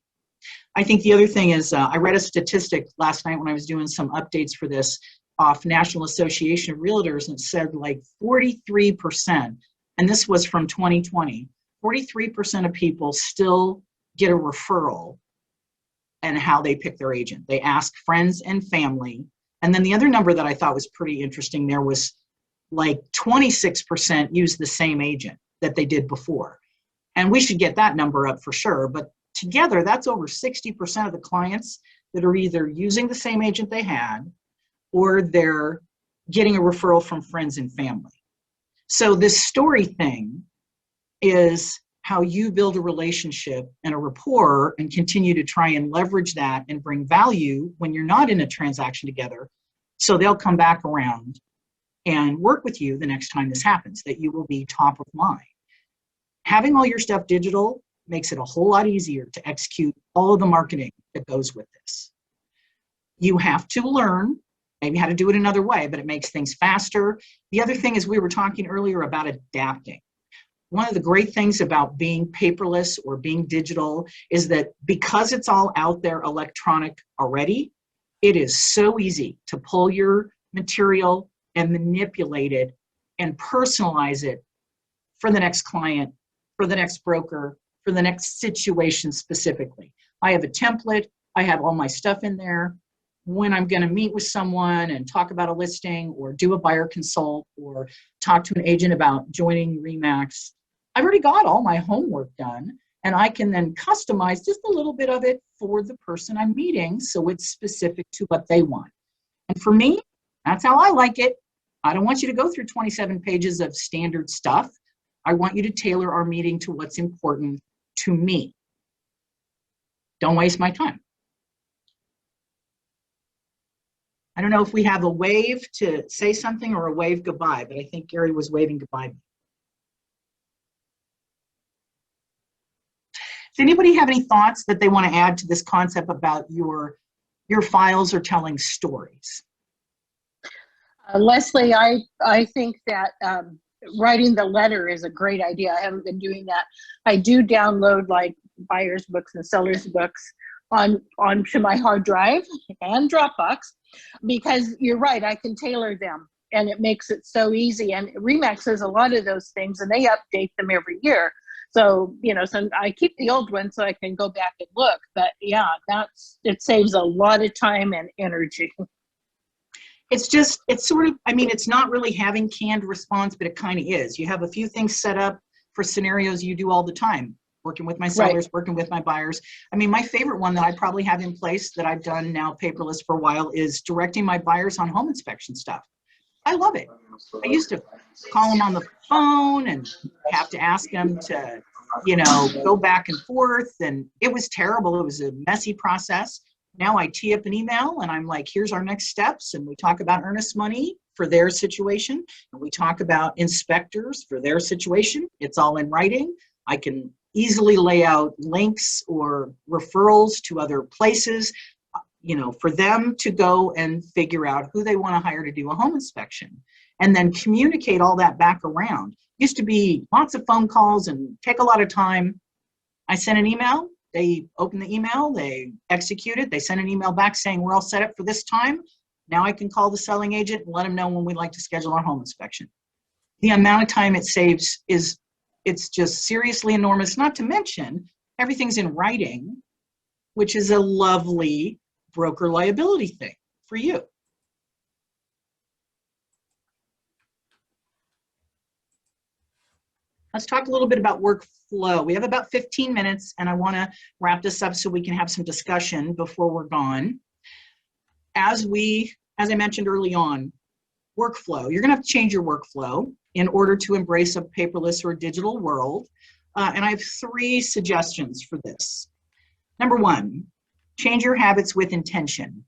Speaker 1: I think the other thing is, I read a statistic last night when I was doing some updates for this off National Association of Realtors, and it said like 43%, and this was from 2020, 43% of people still get a referral and how they pick their agent. They ask friends and family. And then the other number that I thought was pretty interesting there was like 26% use the same agent that they did before. And we should get that number up for sure. But together, that's over 60% of the clients that are either using the same agent they had, or they're getting a referral from friends and family. So this story thing is how you build a relationship and a rapport and continue to try and leverage that and bring value when you're not in a transaction together. So they'll come back around and work with you the next time this happens, that you will be top of mind. Having all your stuff digital makes it a whole lot easier to execute all of the marketing that goes with this. You have to learn maybe how to do it another way, but it makes things faster. The other thing is, we were talking earlier about adapting. One of the great things about being paperless or being digital is that because it's all out there electronic already, it is so easy to pull your material and manipulate it and personalize it for the next client, for the next broker, for the next situation specifically. I have a template, I have all my stuff in there. When I'm going to meet with someone and talk about a listing or do a buyer consult or talk to an agent about joining RE/MAX, I've already got all my homework done, and I can then customize just a little bit of it for the person I'm meeting so it's specific to what they want. And for me, that's how I like it. I don't want you to go through 27 pages of standard stuff. I want you to tailor our meeting to what's important to me. Don't waste my time. I don't know if we have a wave to say something or a wave goodbye, but I think Gary was waving goodbye. Does anybody have any thoughts that they want to add to this concept about your files or telling stories?
Speaker 5: Leslie, I think that writing the letter is a great idea. I haven't been doing that. I do download like buyers books and sellers books onto my hard drive and Dropbox, because you're right, I can tailor them and it makes it so easy. And RE/MAX has a lot of those things and they update them every year. So, you know, so I keep the old one so I can go back and look. But yeah, it saves a lot of time and energy.
Speaker 1: It's sort of, I mean, it's not really having canned response, but it kind of is. You have a few things set up for scenarios you do all the time, working with my sellers, right, working with my buyers. I mean, my favorite one that I probably have in place that I've done now paperless for a while is directing my buyers on home inspection stuff. I love it. I used to call them on the phone and have to ask them to, you know, go back and forth, and it was terrible. It was a messy process. Now I tee up an email and I'm like, here's our next steps. And we talk about earnest money for their situation. And we talk about inspectors for their situation. It's all in writing. I can easily lay out links or referrals to other places, you know, for them to go and figure out who they want to hire to do a home inspection, and then communicate all that back around. Used to be lots of phone calls and take a lot of time. I sent an email, they open the email, they execute it, they send an email back saying we're all set up for this time. Now I can call the selling agent and let them know when we'd like to schedule our home inspection. The amount of time it saves it's just seriously enormous, not to mention everything's in writing, which is a lovely broker liability thing for you. Let's talk a little bit about workflow. We have about 15 minutes and I want to wrap this up so we can have some discussion before we're gone. As I mentioned early on, workflow. You're going to have to change your workflow in order to embrace a paperless or digital world. And I have 3 suggestions for this. Number 1, change your habits with intention.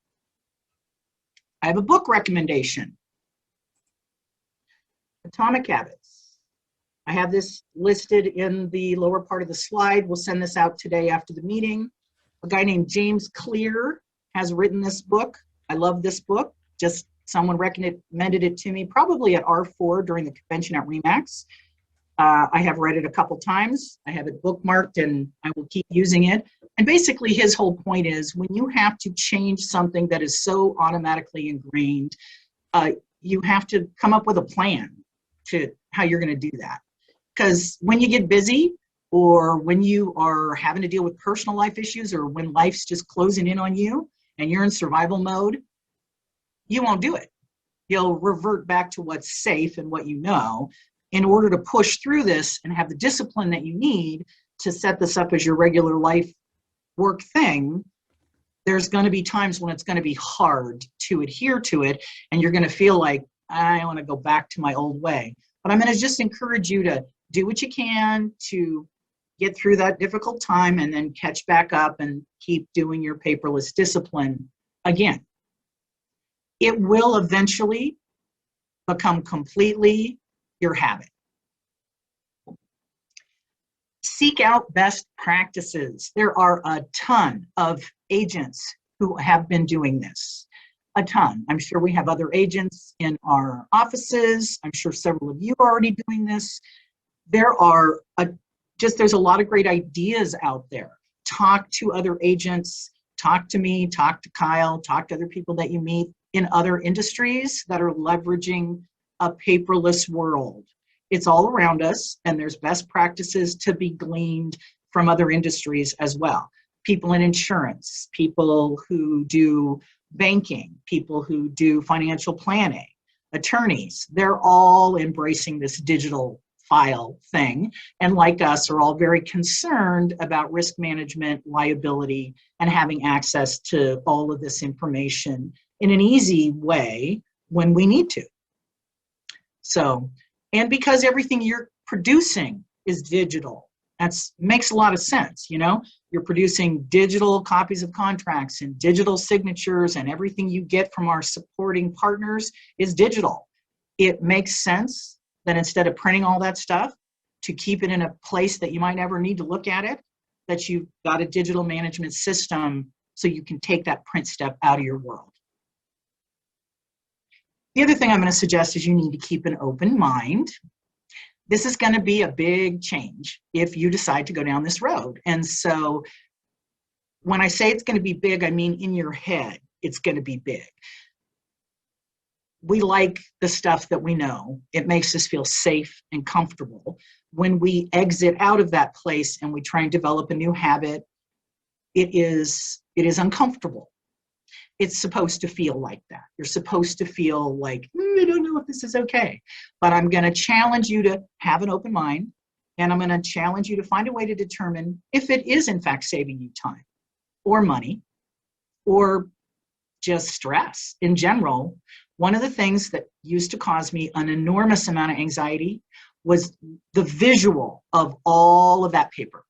Speaker 1: I have a book recommendation, Atomic Habits. I have this listed in the lower part of the slide. We'll send this out today after the meeting. A guy named James Clear has written this book. I love this book. Just someone recommended it to me probably at R4 during the convention at RE/MAX. I have read it a couple times. I have it bookmarked and I will keep using it. And basically his whole point is when you have to change something that is so automatically ingrained, you have to come up with a plan to how you're going to do that. Because when you get busy or when you are having to deal with personal life issues or when life's just closing in on you and you're in survival mode, you won't do it. You'll revert back to what's safe and what you know in order to push through this and have the discipline that you need to set this up as your regular life work thing. There's going to be times when it's going to be hard to adhere to it and you're going to feel like, I want to go back to my old way. But I'm going to just encourage you to do what you can to get through that difficult time and then catch back up and keep doing your paperless discipline again. It will eventually become completely your habit. Seek out best practices. There are a ton of agents who have been doing this. A ton. I'm sure we have other agents in our offices. I'm sure several of you are already doing this. There's a lot of great ideas out there. Talk to other agents, talk to me, talk to Kyle, talk to other people that you meet in other industries that are leveraging a paperless world. It's all around us, and there's best practices to be gleaned from other industries as well. People in insurance, people who do banking, people who do financial planning, attorneys, they're all embracing this digital file thing, and like us are all very concerned about risk management, liability, and having access to all of this information in an easy way when we need to. So, and because everything you're producing is digital, that makes a lot of sense, you know? You're producing digital copies of contracts and digital signatures, and everything you get from our supporting partners is digital. It makes sense that instead of printing all that stuff, to keep it in a place that you might never need to look at it, that you've got a digital management system so you can take that print step out of your world. The other thing I'm going to suggest is you need to keep an open mind. This is going to be a big change if you decide to go down this road. And so when I say it's going to be big, I mean in your head, it's going to be big. We like the stuff that we know. It makes us feel safe and comfortable. When we exit out of that place and we try and develop a new habit, it is uncomfortable. It's supposed to feel like that. You're supposed to feel like, I don't know if this is okay. But I'm going to challenge you to have an open mind, and I'm going to challenge you to find a way to determine if it is in fact saving you time or money or just stress in general. One of the things that used to cause me an enormous amount of anxiety was the visual of all of that paper.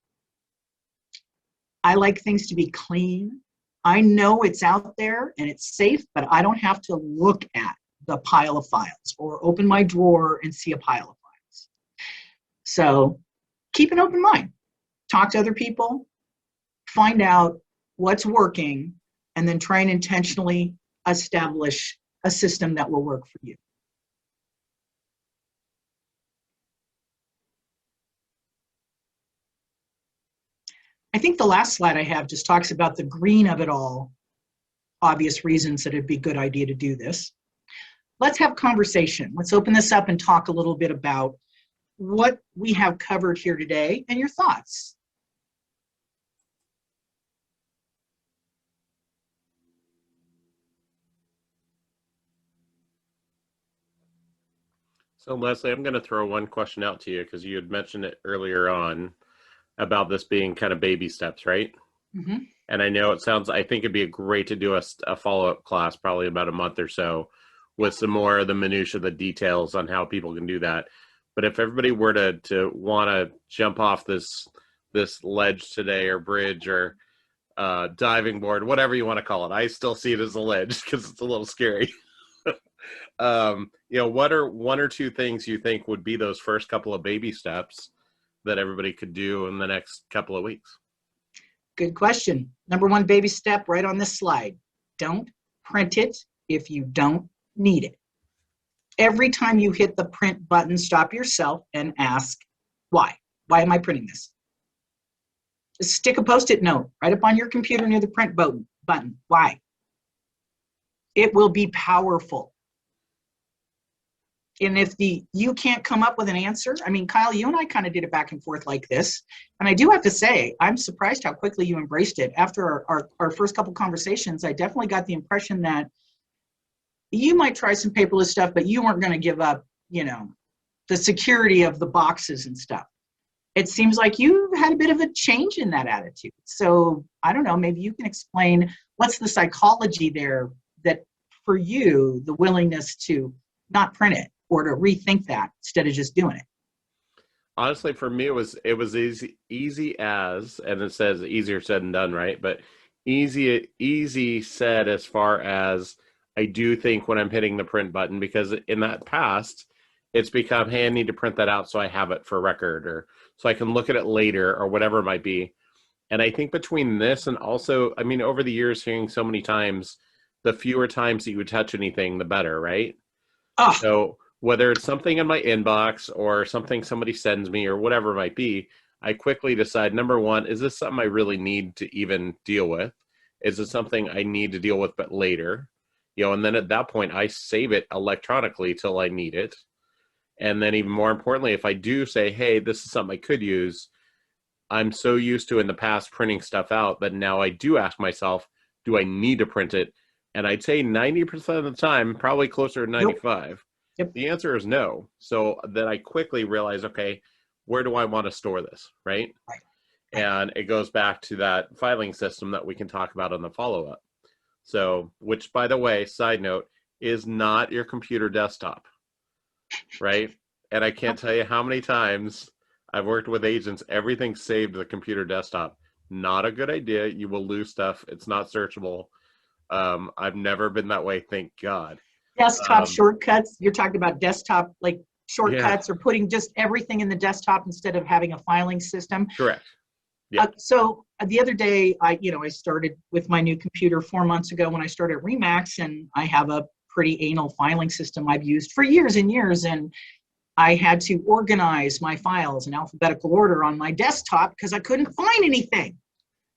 Speaker 1: I like things to be clean. I know it's out there and it's safe, but I don't have to look at the pile of files or open my drawer and see a pile of files. So keep an open mind. Talk to other people, find out what's working, and then try and intentionally establish a system that will work for you. I think the last slide I have just talks about the green of it all, obvious reasons that it'd be a good idea to do this. Let's have conversation. Let's open this up and talk a little bit about what we have covered here today and your thoughts.
Speaker 2: So Leslie, I'm going to throw one question out to you because you had mentioned it earlier on about this being kind of baby steps, right?
Speaker 1: Mm-hmm.
Speaker 2: And I know I think it'd be great to do a follow-up class, probably about a month or so, with some more of the minutia, the details on how people can do that. But if everybody were to want to jump off this ledge today, or bridge, or diving board, whatever you want to call it, I still see it as a ledge because it's a little scary. What are one or two things you think would be those first couple of baby steps that everybody could do in the next couple of weeks?
Speaker 1: Good question. Number one baby step right on this slide. Don't print it if you don't need it. Every time you hit the print button, stop yourself and ask, why? Why am I printing this? Just stick a Post-it note right up on your computer near the print button. Why? It will be powerful. And if you can't come up with an answer, I mean, Kyle, you and I kind of did it back and forth like this. And I do have to say, I'm surprised how quickly you embraced it. After our first couple conversations, I definitely got the impression that you might try some paperless stuff, but you weren't going to give up, the security of the boxes and stuff. It seems like you had a bit of a change in that attitude. So I don't know, maybe you can explain what's the psychology there that for you, the willingness to not print it or to rethink that instead of just doing it?
Speaker 2: Honestly, for me, it was easy as, and it says easier said than done, right? But easy said as far as I do think when I'm hitting the print button, because in that past, it's become, hey, I need to print that out so I have it for record, or so I can look at it later, or whatever it might be. And I think between this and also, I mean, over the years, hearing so many times, the fewer times that you would touch anything, the better, right?
Speaker 1: Oh,
Speaker 2: So whether it's something in my inbox or something somebody sends me or whatever it might be, I quickly decide, number one, is this something I really need to even deal with? Is it something I need to deal with but later? You know, and then at that point, I save it electronically till I need it. And then even more importantly, if I do say, hey, this is something I could use, I'm so used to in the past printing stuff out that now I do ask myself, do I need to print it? And I'd say 90% of the time, probably closer to 95,
Speaker 1: Yep.
Speaker 2: the answer is no. So then I quickly realize, okay, where do I want to store this, right?
Speaker 1: Right.
Speaker 2: And it goes back to that filing system that we can talk about on the follow-up. So, which, by the way, side note, is not your computer desktop, right? And I can't tell you how many times I've worked with agents, everything's saved to the computer desktop. Not a good idea. You will lose stuff. It's not searchable. I've never been that way, thank God.
Speaker 1: desktop shortcuts. You're talking about desktop like shortcuts,
Speaker 2: Yeah.
Speaker 1: or putting just everything in the desktop instead of having a filing system.
Speaker 2: Correct. Yeah.
Speaker 1: So the other day, I started with my new computer 4 months ago when I started at Remax, and I have a pretty anal filing system I've used for years and years. And I had to organize my files in alphabetical order on my desktop because I couldn't find anything.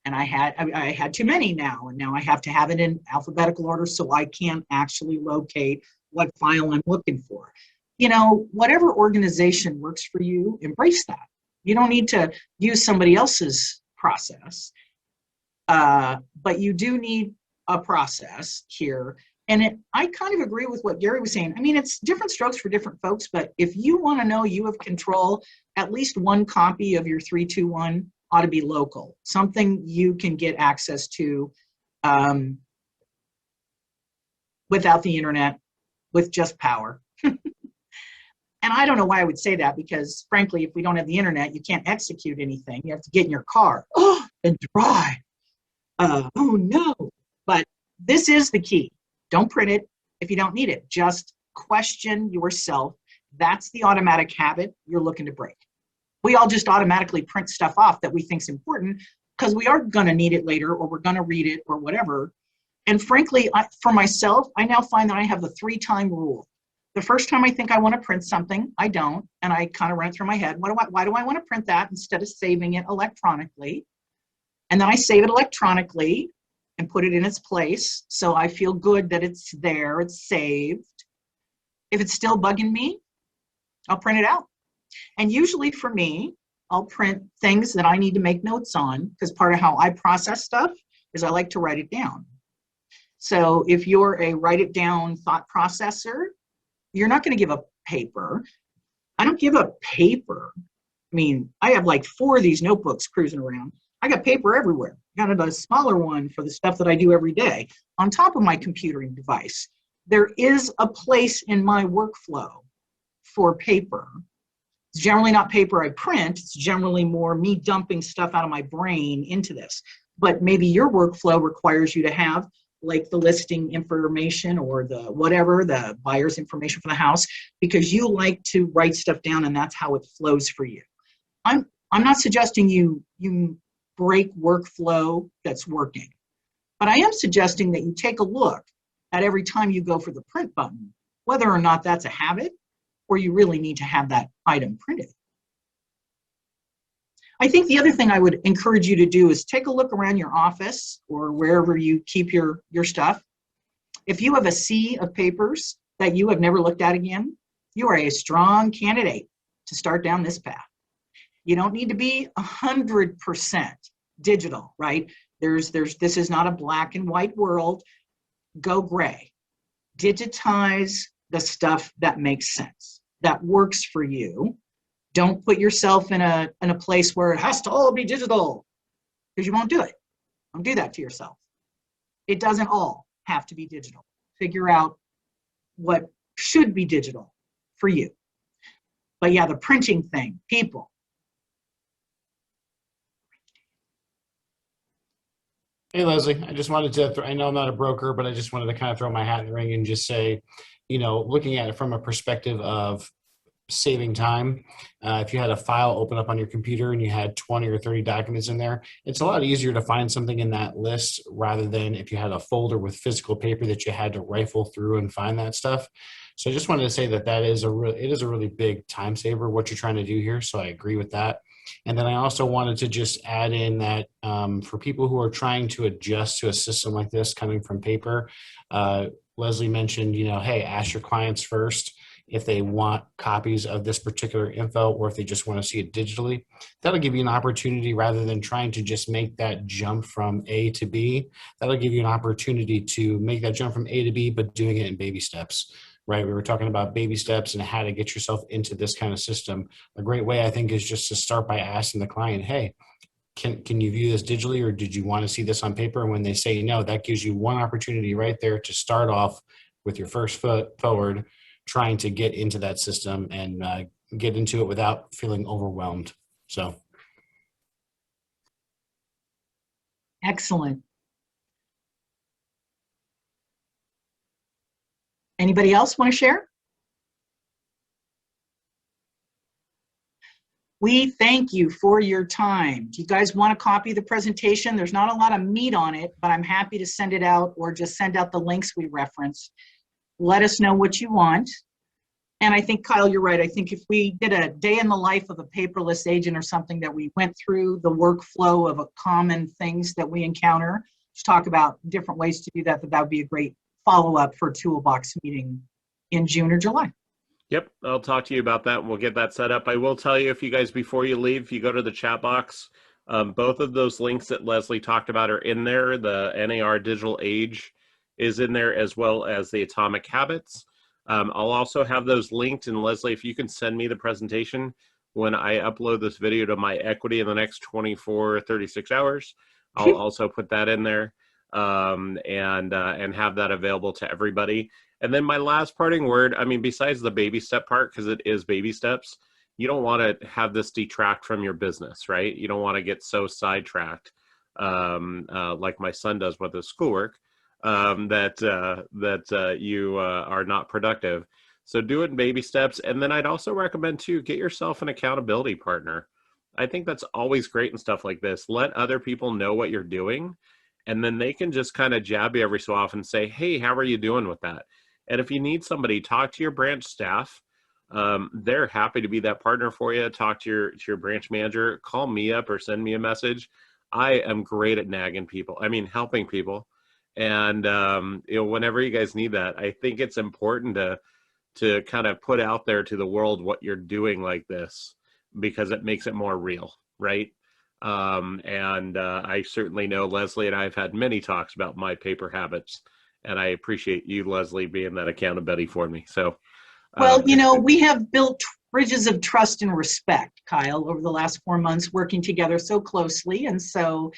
Speaker 1: And I had too many now, and now I have to have it in alphabetical order so I can actually locate what file I'm looking for. Whatever organization works for you, embrace that. You don't need to use somebody else's process, but you do need a process here. And I kind of agree with what Gary was saying. I mean, it's different strokes for different folks, but if you want to know you have control, at least one copy of your 321 ought to be local, something you can get access to without the internet, with just power. And I don't know why I would say that, because frankly, if we don't have the internet, you can't execute anything. You have to get in your car and drive. Oh no. But this is the key. Don't print it if you don't need it. Just question yourself. That's the automatic habit you're looking to break. We all just automatically print stuff off that we think is important because we are going to need it later, or we're going to read it or whatever. And frankly, for myself, I now find that I have the 3-time rule. The first time I think I want to print something, I don't, and I kind of run it through my head. Why do I want to print that instead of saving it electronically? And then I save it electronically and put it in its place, so I feel good that it's there, it's saved. If it's still bugging me, I'll print it out. And usually for me, I'll print things that I need to make notes on, because part of how I process stuff is I like to write it down. So if you're a write it down thought processor, you're not going to give up paper. I don't give up paper. I mean, I have like 4 of these notebooks cruising around. I got paper everywhere. I got a smaller one for the stuff that I do every day on top of my computing device. There is a place in my workflow for paper. It's generally not paper I print. It's generally more me dumping stuff out of my brain into this. But maybe your workflow requires you to have like the listing information or the whatever, the buyer's information for the house, because you like to write stuff down and that's how it flows for you. I'm not suggesting you break workflow that's working, but I am suggesting that you take a look at every time you go for the print button, whether or not that's a habit or you really need to have that item printed. I think the other thing I would encourage you to do is take a look around your office or wherever you keep your stuff. If you have a sea of papers that you have never looked at again, you are a strong candidate to start down this path. You don't need to be 100% digital, right? This is not a black and white world. Go gray. Digitize the stuff that makes sense, that works for you. Don't put yourself in a place where it has to all be digital, because you won't do it. Don't do that to yourself. It doesn't all have to be digital. Figure out what should be digital for you. But yeah, the printing thing, people.
Speaker 7: Hey, Leslie, I just wanted to, I know I'm not a broker, but I just wanted to kind of throw my hat in the ring and just say, looking at it from a perspective of saving time. If you had a file open up on your computer and you had 20 or 30 documents in there, it's a lot easier to find something in that list rather than if you had a folder with physical paper that you had to rifle through and find that stuff. So I just wanted to say that it is a really big time saver, what you're trying to do here. So I agree with that. And then I also wanted to just add in that for people who are trying to adjust to a system like this coming from paper, Leslie mentioned, hey, ask your clients first if they want copies of this particular info or if they just want to see it digitally. That'll give you an opportunity rather than trying to just make that jump from A to B. That'll give you an opportunity to make that jump from A to B, but doing it in baby steps. Right, we were talking about baby steps and how to get yourself into this kind of system. A great way, I think, is just to start by asking the client, hey, can you view this digitally or did you want to see this on paper? And when they say no, that gives you one opportunity right there to start off with your first foot forward, trying to get into that system and get into it without feeling overwhelmed. So.
Speaker 1: Excellent. Anybody else want to share? We thank you for your time. Do you guys want to copy the presentation? There's not a lot of meat on it, but I'm happy to send it out or just send out the links we referenced. Let us know what you want. And I think, Kyle, you're right. I think if we did a day in the life of a paperless agent or something that we went through the workflow of a common things that we encounter, to talk about different ways to do that, that would be a great follow-up for Toolbox meeting in June or July.
Speaker 2: Yep, I'll talk to you about that and we'll get that set up. I will tell you, if you guys, before you leave, if you go to the chat box, both of those links that Leslie talked about are in there. The NAR Digital Age is in there, as well as the Atomic Habits. I'll also have those linked, and Leslie, if you can send me the presentation when I upload this video to my equity in the next 24, 36 hours, I'll also put that in there. And have that available to everybody. And then my last parting word, I mean, besides the baby step part, because it is baby steps, you don't want to have this detract from your business, right? You don't want to get so sidetracked, like my son does with his schoolwork, that you are not productive. So do it in baby steps. And then I'd also recommend too, get yourself an accountability partner. I think that's always great in stuff like this. Let other people know what you're doing. And then they can just kind of jab you every so often and say, hey, how are you doing with that? And if you need somebody, talk to your branch staff. They're happy to be that partner for you. Talk to your branch manager. Call me up or send me a message. I am great at nagging people. I mean, helping people. And whenever you guys need that, I think it's important to kind of put out there to the world what you're doing like this, because it makes it more real, right? I certainly know Leslie and I have had many talks about my paper habits, and I appreciate you, Leslie, being that accountability for me. So,
Speaker 1: well, we have built bridges of trust and respect, Kyle, over the last 4 months, working together so closely. And so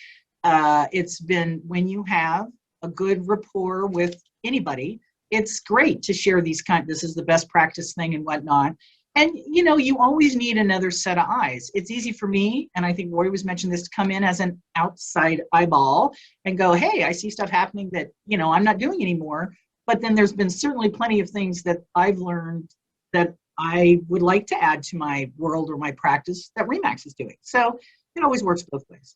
Speaker 1: it's been, when you have a good rapport with anybody, it's great to share this is the best practice thing and whatnot. And, you always need another set of eyes. It's easy for me, and I think Roy was mentioning this, to come in as an outside eyeball and go, hey, I see stuff happening that, I'm not doing anymore. But then there's been certainly plenty of things that I've learned that I would like to add to my world or my practice that RE/MAX is doing. So it always works both ways.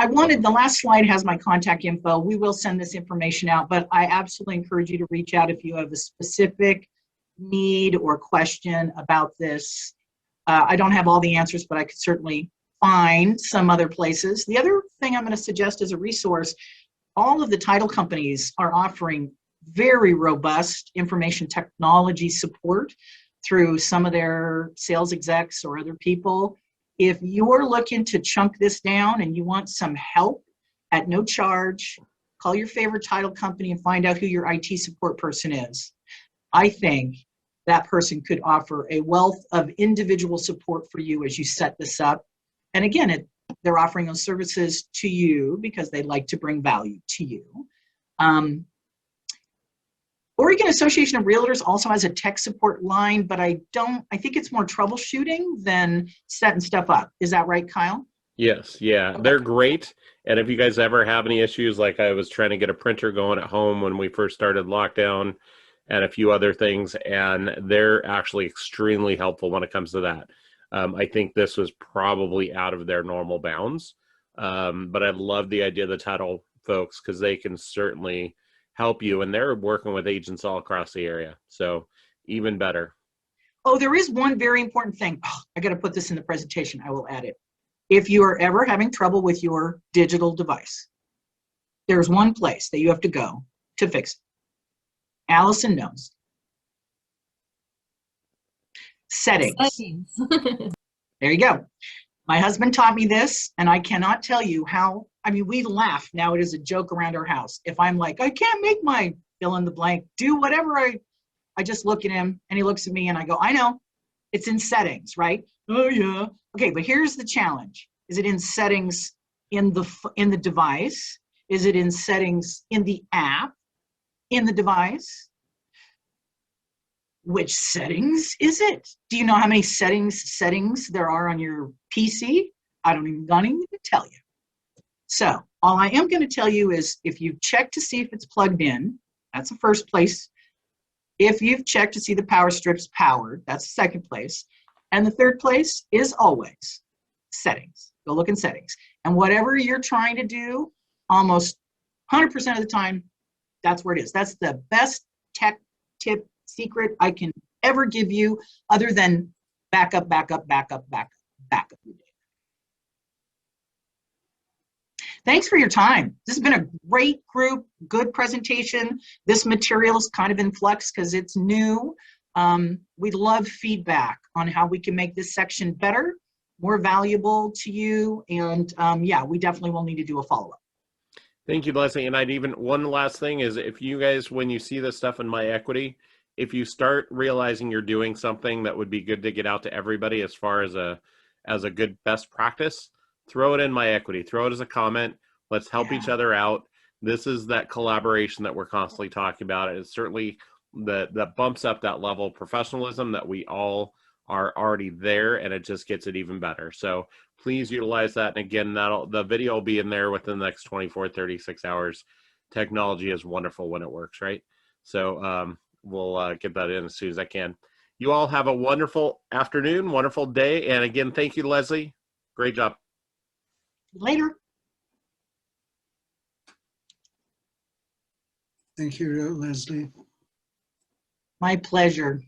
Speaker 1: The last slide has my contact info. We will send this information out, but I absolutely encourage you to reach out if you have a specific need or question about this. I don't have all the answers, but I could certainly find some other places. The other thing I'm going to suggest as a resource, all of the title companies are offering very robust information technology support through some of their sales execs or other people. If you're looking to chunk this down and you want some help at no charge, call your favorite title company and find out who your IT support person is. I think that person could offer a wealth of individual support for you as you set this up. And again, they're offering those services to you because they like to bring value to you. Oregon Association of Realtors also has a tech support line, but I think it's more troubleshooting than setting stuff up. Is that right, Kyle?
Speaker 2: Yes, yeah, they're great. And if you guys ever have any issues, like I was trying to get a printer going at home when we first started lockdown and a few other things, and they're actually extremely helpful when it comes to that. I think this was probably out of their normal bounds, but I love the idea of the title folks because they can certainly help you, and they're working with agents all across the area, so even better.
Speaker 1: Oh, there is one very important thing. Oh, I got to put this in the presentation. I will add it. If you are ever having trouble with your digital device, there's one place that you have to go to fix it. Allison knows. Settings. There you go. My husband taught me this, and I cannot tell you how, I mean, we laugh now. It is a joke around our house. If I'm like, I can't make my fill in the blank, do whatever I just look at him, and he looks at me, and I go, I know. It's in settings, right? Oh, yeah. Okay, but here's the challenge. Is it in settings in the device? Is it in settings in the app, in the device? Which settings is it? Do you know how many settings there are on your PC? I don't even need to tell you. So all I am going to tell you is if you check to see if it's plugged in, that's the first place. If you've checked to see the power strip's powered, that's the second place. And the third place is always settings. Go look in settings. And whatever you're trying to do, almost 100% of the time, that's where it is. That's the best tech tip secret I can ever give you, other than backup your data. Thanks for your time. This has been a great group, good presentation. This material is kind of in flux because it's new. We'd love feedback on how we can make this section better, more valuable to you. And yeah, we definitely will need to do a follow-up.
Speaker 2: Thank you, Leslie. And one last thing is, if you guys, when you see this stuff in My Equity, if you start realizing you're doing something that would be good to get out to everybody as far as a good best practice, throw it in My Equity, throw it as a comment. Let's help each other out. This is that collaboration that we're constantly talking about. It's certainly that bumps up that level of professionalism that we all are already there, and it just gets it even better. So please utilize that. And again, the video will be in there within the next 24, 36 hours. Technology is wonderful when it works, right? So we'll get that in as soon as I can. You all have a wonderful afternoon, wonderful day. And again, thank you, Leslie. Great job.
Speaker 1: Later.
Speaker 8: Thank you, Leslie.
Speaker 1: My pleasure.